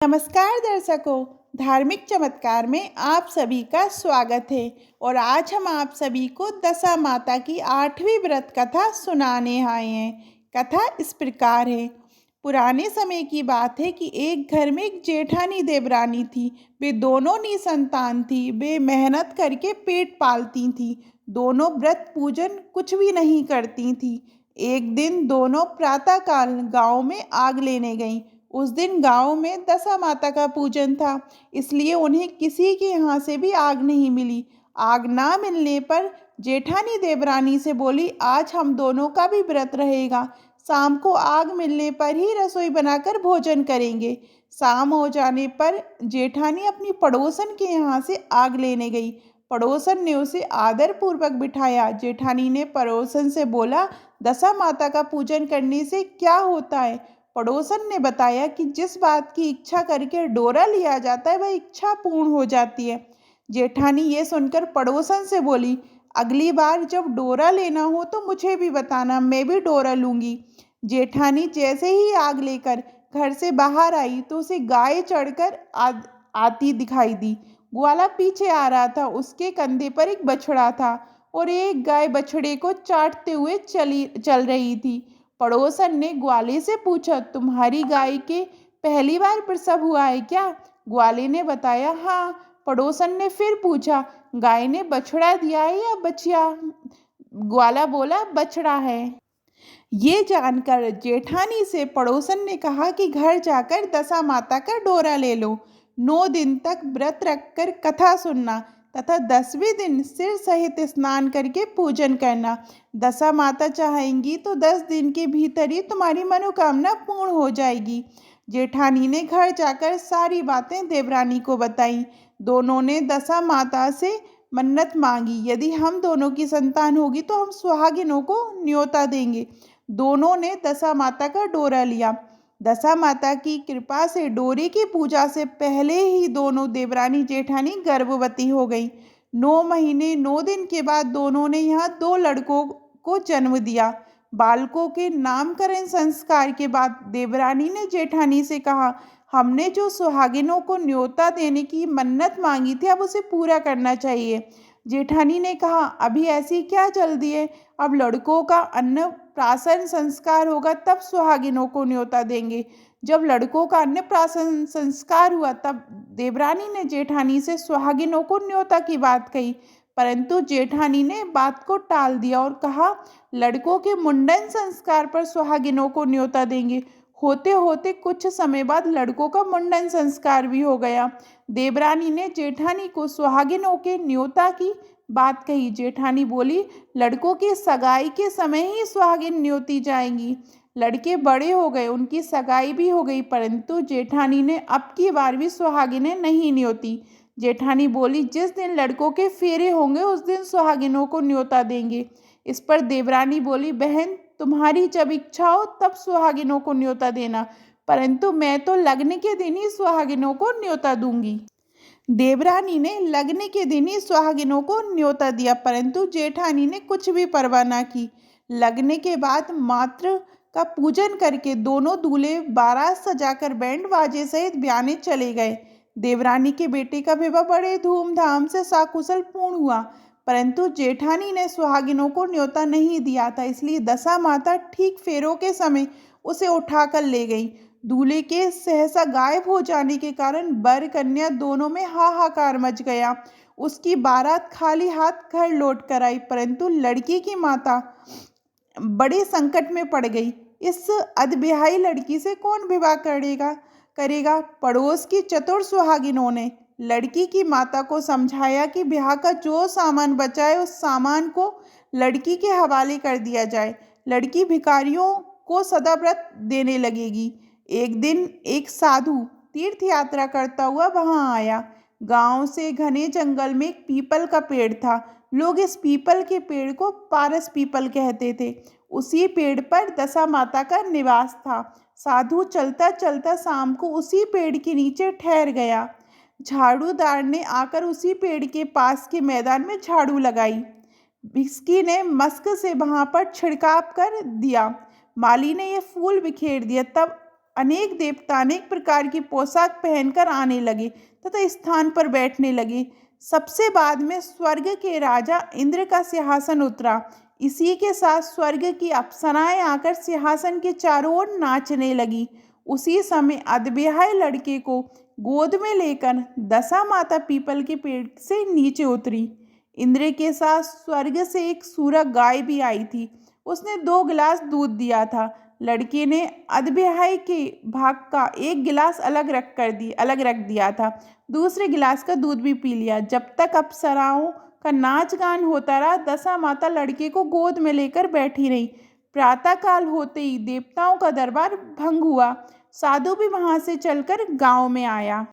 नमस्कार दर्शकों, धार्मिक चमत्कार में आप सभी का स्वागत है। और आज हम आप सभी को दशा माता की 8वीं व्रत कथा सुनाने आए हैं। कथा इस प्रकार है। पुराने समय की बात है कि एक घर में एक जेठानी देवरानी थी। वे दोनों निसंतान थी। वे मेहनत करके पेट पालती थी। दोनों व्रत पूजन कुछ भी नहीं करती थी। एक दिन दोनों प्रातःकाल गांव में आग लेने गईं। उस दिन गांव में दशा माता का पूजन था, इसलिए उन्हें किसी के यहाँ से भी आग नहीं मिली। आग ना मिलने पर जेठानी देवरानी से बोली, आज हम दोनों का भी व्रत रहेगा। शाम को आग मिलने पर ही रसोई बनाकर भोजन करेंगे। शाम हो जाने पर जेठानी अपनी पड़ोसन के यहाँ से आग लेने गई। पड़ोसन ने उसे आदर पूर्वक बिठाया। जेठानी ने पड़ोसन से बोला, दशा माता का पूजन करने से क्या होता है? पड़ोसन ने बताया कि जिस बात की इच्छा करके डोरा लिया जाता है वह इच्छा पूर्ण हो जाती है। जेठानी ये सुनकर पड़ोसन से बोली, अगली बार जब डोरा लेना हो तो मुझे भी बताना, मैं भी डोरा लूंगी। जेठानी जैसे ही आग लेकर घर से बाहर आई तो उसे गाय चढ़कर आती दिखाई दी। ग्वाला पीछे आ रहा था। उसके कंधे पर एक बछड़ा था और एक गाय बछड़े को चाटते हुए चल रही थी। पड़ोसन ने ग्वाले से पूछा, तुम्हारी गाय के पहली बार प्रसव हुआ है क्या? ग्वाले ने बताया, हाँ। पड़ोसन ने फिर पूछा, गाय ने बछड़ा दिया है या बछिया? ग्वाला बोला, बछड़ा है। ये जानकर जेठानी से पड़ोसन ने कहा कि घर जाकर दशा माता का डोरा ले लो। 9 दिन तक व्रत रखकर कथा सुनना तथा 10वें दिन सिर सहित स्नान करके पूजन करना। दशा माता चाहेंगी तो 10 दिन के भीतर ही तुम्हारी मनोकामना पूर्ण हो जाएगी। जेठानी ने घर जाकर सारी बातें देवरानी को बताई। दोनों ने दशा माता से मन्नत मांगी, यदि हम दोनों की संतान होगी तो हम सुहागिनों को न्योता देंगे। दोनों ने दशा माता का डोरा लिया। दशा माता की कृपा से डोरे की पूजा से पहले ही दोनों देवरानी जेठानी गर्भवती हो गई। 9 महीने 9 दिन के बाद दोनों ने यहाँ 2 लड़कों को जन्म दिया। बालकों के नामकरण संस्कार के बाद देवरानी ने जेठानी से कहा, हमने जो सुहागिनों को न्योता देने की मन्नत मांगी थी अब उसे पूरा करना चाहिए। जेठानी ने कहा, अभी ऐसी क्या जल्दी है? अब लड़कों का अन्नप्राशन संस्कार होगा तब सुहागिनों को न्योता देंगे। जब लड़कों का अन्नप्राशन संस्कार हुआ तब देवरानी ने जेठानी से सुहागिनों को न्योता की बात कही, परंतु जेठानी ने बात को टाल दिया और कहा, लड़कों के मुंडन संस्कार पर सुहागिनों को न्योता देंगे। होते होते कुछ समय बाद लड़कों का मुंडन संस्कार भी हो गया। देवरानी ने जेठानी को सुहागिनों के न्योता की बात कही। जेठानी बोली, लड़कों की सगाई के समय ही सुहागिन न्योती जाएंगी। लड़के बड़े हो गए, उनकी सगाई भी हो गई, परंतु जेठानी ने अब की बार भी सुहागिनें नहीं न्योती। जेठानी बोली, जिस दिन लड़कों के फेरे होंगे उस दिन सुहागिनों को न्योता देंगे। इस पर देवरानी बोली, बहन तुम्हारी जब इच्छा हो तब सुहागिनों को न्योता देना, परंतु मैं तो लगने के दिन ही सुहागिनों को न्योता दूंगी। देवरानी ने लगने के दिन ही सुहागिनों को न्योता दिया, परंतु जेठानी ने कुछ भी परवाह न की। लगने के बाद मात्र का पूजन करके दोनों दूल्हे बारात सजाकर बैंड बाजे सहित ब्याने चले गए। देवरानी के बेटे का विवाह बड़े धूमधाम से सकुशल पूर्ण हुआ, परंतु जेठानी ने सुहागिनों को न्योता नहीं दिया था, इसलिए दशा माता ठीक फेरों के समय उसे उठाकर ले गई। दूल्हे के सहसा गायब हो जाने के कारण वर कन्या दोनों में हाहाकार मच गया। उसकी बारात खाली हाथ घर लौट कर आई, परंतु लड़की की माता बड़े संकट में पड़ गई। इस अधब्याही लड़की से कौन विवाह करेगा? पड़ोस की चतुर सुहागिनों ने लड़की की माता को समझाया कि ब्याह का जो सामान बचा है उस सामान को लड़की के हवाले कर दिया जाए। लड़की भिखारियों को सदाव्रत देने लगेगी। एक दिन एक साधु तीर्थ यात्रा करता हुआ वहां आया। गांव से घने जंगल में एक पीपल का पेड़ था। लोग इस पीपल के पेड़ को पारस पीपल कहते थे। उसी पेड़ पर दशा माता का निवास था। साधु चलता चलता शाम को उसी पेड़ के नीचे ठहर गया। झाड़ूदार ने आकर उसी पेड़ के पास के मैदान में झाड़ू लगाई। भिस्की ने मस्क से वहां पर छिड़काव कर दिया। माली ने ये फूल बिखेर दिया। तब अनेक देवता अनेक प्रकार की पोशाक पहनकर आने लगे तथा स्थान पर बैठने लगे। सबसे बाद में स्वर्ग के राजा इंद्र का सिंहासन उतरा। इसी के साथ स्वर्ग की अप्सराएं आकर सिंहासन के चारों ओर नाचने लगी। उसी समय अधविहाय लड़के को गोद में लेकर दशा माता पीपल के पेड़ से नीचे उतरी। इंद्र के साथ स्वर्ग से एक सूरक गाय भी आई थी। उसने 2 गिलास दूध दिया था। लड़के ने अधविहाय के भाग का एक गिलास अलग रख दिया था। दूसरे गिलास का दूध भी पी लिया। जब तक अप्सराओं का नाच गान होता रहा, दशा माता लड़के को गोद में लेकर बैठी रही। प्रातःकाल होते ही देवताओं का दरबार भंग हुआ। साधु भी वहां से चलकर गांव में आया।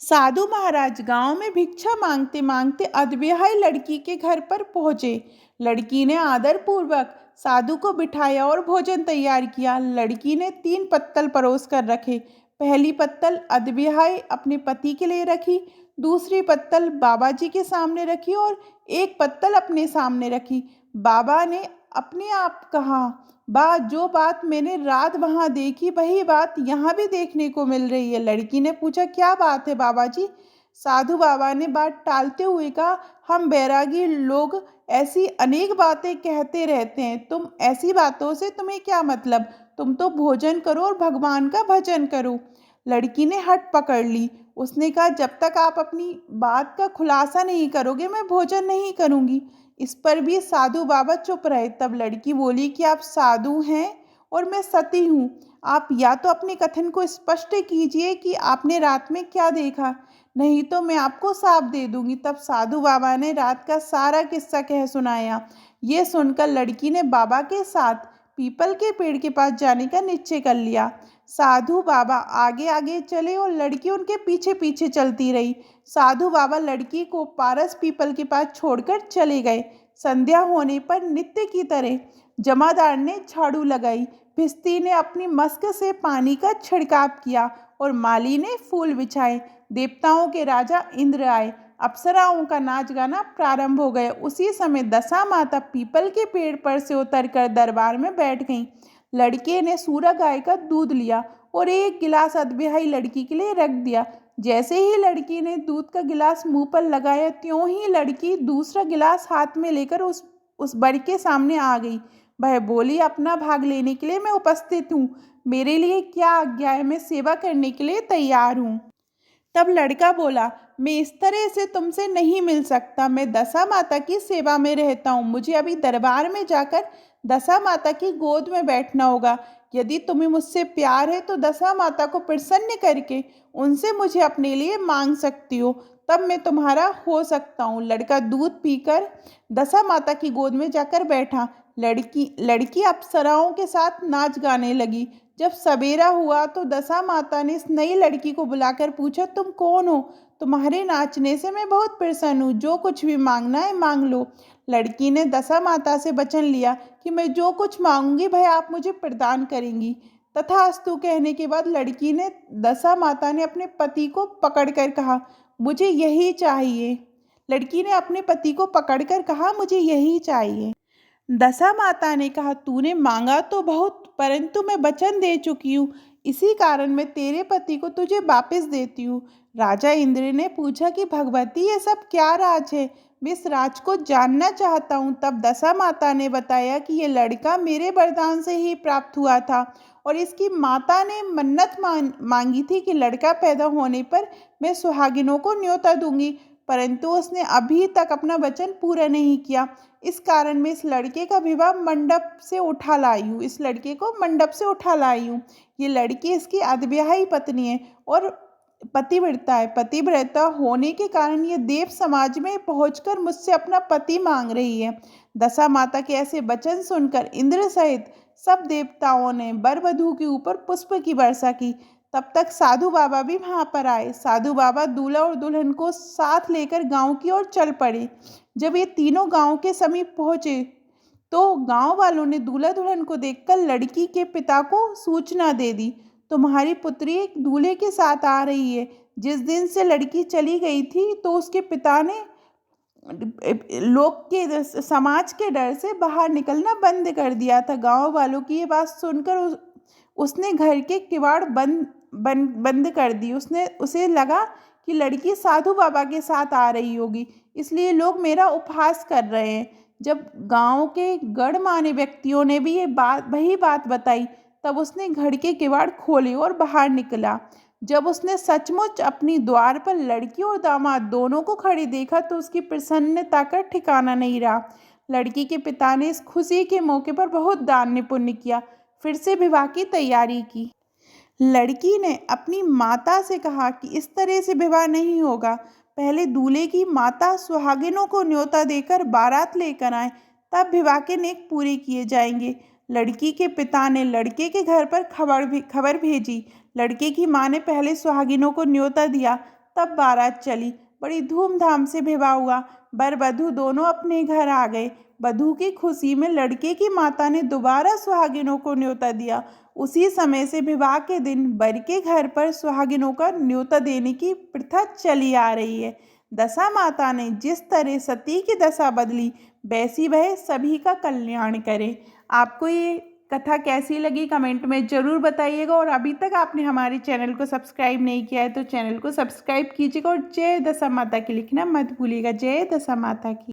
साधु महाराज गांव में भिक्षा मांगते मांगते अधविहाय लड़की के घर पर पहुंचे। लड़की ने आदर पूर्वक साधु को बिठाया और भोजन तैयार किया। लड़की ने 3 पत्तल परोस कर रखे। पहली पत्तल अधविहाय अपने पति के लिए रखी, दूसरी पत्तल बाबा जी के सामने रखी और एक पत्तल अपने सामने रखी। बाबा ने अपने आप कहा, जो बात मैंने रात वहां देखी वही बात यहाँ भी देखने को मिल रही है। लड़की ने पूछा, क्या बात है बाबा जी? साधु बाबा ने बात टालते हुए कहा, हम बैरागी लोग ऐसी अनेक बातें कहते रहते हैं। तुम ऐसी बातों से तुम्हें क्या मतलब? तुम तो भोजन करो और भगवान का भजन करो। लड़की ने हट पकड़ ली। उसने कहा, जब तक आप अपनी बात का खुलासा नहीं करोगे मैं भोजन नहीं करूंगी। इस पर भी साधु बाबा चुप रहे। तब लड़की बोली कि आप साधु हैं और मैं सती हूँ। आप या तो अपने कथन को स्पष्ट कीजिए कि आपने रात में क्या देखा, नहीं तो मैं आपको शाप दे दूंगी। तब साधु बाबा ने रात का सारा किस्सा कह सुनाया। ये सुनकर लड़की ने बाबा के साथ पीपल के पेड़ के पास जाने का निश्चय कर लिया। साधु बाबा आगे आगे चले और लड़की उनके पीछे पीछे चलती रही। साधु बाबा लड़की को पारस पीपल के पास छोड़कर चले गए। संध्या होने पर नित्य की तरह जमादार ने झाड़ू लगाई, भिस्ती ने अपनी मस्क से पानी का छिड़काव किया और माली ने फूल बिछाए। देवताओं के राजा इंद्र आए। अप्सराओं का नाच गाना प्रारंभ हो गया। उसी समय दशा माता पीपल के पेड़ पर से उतरकर दरबार में बैठ गईं। लड़के ने सूरक गाय का दूध लिया और एक गिलास अधविहाई लड़की के लिए रख दिया। जैसे ही लड़की ने दूध का गिलास मुंह पर लगाया, त्यों ही लड़की दूसरा गिलास हाथ में लेकर उस बड़े के सामने आ गई। वह बोली, अपना भाग लेने के लिए मैं उपस्थित हूँ। मेरे लिए क्या आज्ञा है? मैं सेवा करने के लिए तैयार हूँ। तब लड़का बोला, मैं इस तरह से तुमसे नहीं मिल सकता। मैं दशा माता की सेवा में रहता हूँ। मुझे अभी दरबार में जाकर दशा माता की गोद में बैठना होगा। यदि तुम्हें मुझसे प्यार है तो दशा माता को प्रसन्न करके उनसे मुझे अपने लिए मांग सकती हो, तब मैं तुम्हारा हो सकता हूँ। लड़का दूध पीकर दशा माता की गोद में जाकर बैठा। लड़की अप्सराओं के साथ नाच गाने लगी। जब सवेरा हुआ तो दशा माता ने इस नई लड़की को बुलाकर पूछा, तुम कौन हो? तुम्हारे नाचने से मैं बहुत प्रसन्न हूँ। जो कुछ भी मांगना है मांग लो। लड़की ने दशा माता से वचन लिया कि मैं जो कुछ मांगूंगी वह आप मुझे प्रदान करेंगी। तथास्तु कहने के बाद दशा माता ने अपने पति को पकड़कर कहा, मुझे यही चाहिए। लड़की ने अपने पति को पकड़कर कहा, मुझे यही चाहिए। दशा माता ने कहा, तूने मांगा तो बहुत, परंतु मैं वचन दे चुकी हूँ। इसी कारण मैं तेरे पति को तुझे वापस देती हूँ। राजा इंद्र ने पूछा कि भगवती, ये सब क्या राज है? मैं इस राज को जानना चाहता हूँ। तब दशा माता ने बताया कि ये लड़का मेरे वरदान से ही प्राप्त हुआ था और इसकी माता ने मन्नत मांगी थी कि लड़का पैदा होने पर मैं सुहागिनों को न्योता दूंगी, परंतु उसने अभी तक अपना वचन पूरा नहीं किया। इस कारण मैं इस लड़के का विवाह मंडप से उठा लाई हूँ। इस लड़के को मंडप से उठा लाई हूँ। ये लड़की इसकी अधविहाई पत्नी है और पतिव्रता है। पतिव्रता होने के कारण ये देव समाज में पहुंचकर मुझसे अपना पति मांग रही है। दशा माता के ऐसे वचन सुनकर इंद्र सहित सब देवताओं ने वर वधू के ऊपर पुष्प की वर्षा की। तब तक साधु बाबा भी वहां पर आए। साधु बाबा दूल्हा और दुल्हन को साथ लेकर गांव की ओर चल पड़े। जब ये तीनों गांव के समीप पहुंचे तो गांव वालों ने दूल्हा दुल्हन को देखकर लड़की के पिता को सूचना दे दी, तुम्हारी पुत्री एक दूल्हे के साथ आ रही है। जिस दिन से लड़की चली गई थी तो उसके पिता ने लोग के समाज के डर से बाहर निकलना बंद कर दिया था। गांव वालों की ये बात सुनकर उसने घर के किवाड़ बंद कर दी। उसे लगा कि लड़की साधु बाबा के साथ आ रही होगी, इसलिए लोग मेरा उपहास कर रहे हैं। जब गांव के गणमान्य व्यक्तियों ने भी वही बात बताई, तब उसने घर के किवाड़ खोले और बाहर निकला। जब उसने सचमुच अपनी द्वार पर लड़की और दामाद दोनों को खड़े देखा तो उसकी प्रसन्नता का ठिकाना नहीं रहा। लड़की के पिता ने इस खुशी के मौके पर बहुत दान पुण्य किया, फिर से विवाह की तैयारी की। लड़की ने अपनी माता से कहा कि इस तरह से विवाह नहीं होगा, पहले दूल्हे की माता सुहागिनों को न्योता देकर बारात लेकर आए, तब विवाह के नेक पूरे किए जाएंगे। लड़की के पिता ने लड़के के घर पर खबर भेजी। लड़के की माँ ने पहले सुहागिनों को न्योता दिया, तब बारात चली। बड़ी धूमधाम से विवाह हुआ। वर वधू दोनों अपने घर आ गए। वधू की खुशी में लड़के की माता ने दोबारा सुहागिनों को न्योता दिया। उसी समय से विवाह के दिन वर के घर पर सुहागिनों का न्योता देने की प्रथा चली आ रही है। दशा माता ने जिस तरह सती की दशा बदली, वैसी वह सभी का कल्याण करे। आपको ये कथा कैसी लगी कमेंट में ज़रूर बताइएगा, और अभी तक आपने हमारे चैनल को सब्सक्राइब नहीं किया है तो चैनल को सब्सक्राइब कीजिएगा, और जय दशा माता की लिखना मत भूलिएगा। जय दशा माता की।